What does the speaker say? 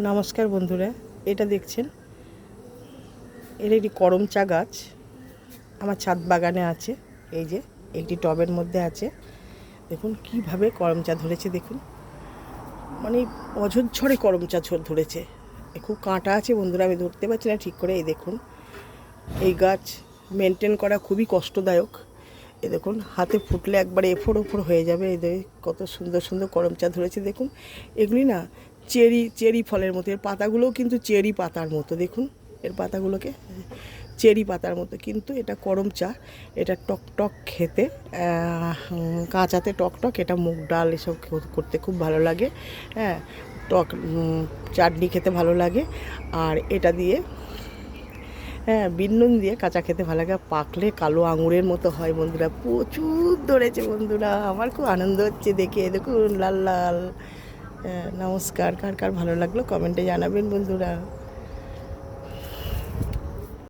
নমস্কার বন্ধুরা, এটা দেখছেন এর একটি করম চা গাছ আমার ছাদ বাগানে আছে। এই যে একটি টবের মধ্যে আছে, দেখুন কিভাবে করম চা ধরেছে। দেখুন মানে অঝরঝরে করম চা ধরেছে। খুব কাঁটা আছে বন্ধুরা, আমি ধরতে পারছি না ঠিক করে। এই দেখুন, এই গাছ মেনটেন করা খুবই কষ্টদায়ক। এই দেখুন হাতে ফুটলে একবারে এফোড় ওফোড় হয়ে যাবে। এই দেখ কত সুন্দর সুন্দর করম চা ধরেছে। দেখুন এগুলি না চেরি ফলের মতো, এর পাতাগুলোও কিন্তু চেরি পাতার মতো। দেখুন এর পাতাগুলোকে চেরি পাতার মতো, কিন্তু এটা করম চা। এটা টক টক খেতে, কাঁচাতে টক টক। এটা মুগ ডাল এসব করতে খুব ভালো লাগে। হ্যাঁ, টক চাটনি খেতে ভালো লাগে। আর এটা দিয়ে বিন নুন দিয়ে কাঁচা খেতে ভালো লাগে। পাকলে কালো আঙুরের মতো হয় বন্ধুরা। প্রচুর ধরেছে বন্ধুরা, আমার খুব আনন্দ হচ্ছে দেখে। দেখুন লাল লাল। নমস্কার, কার কার ভালো লাগলো কমেন্টে জানাবেন বন্ধুরা।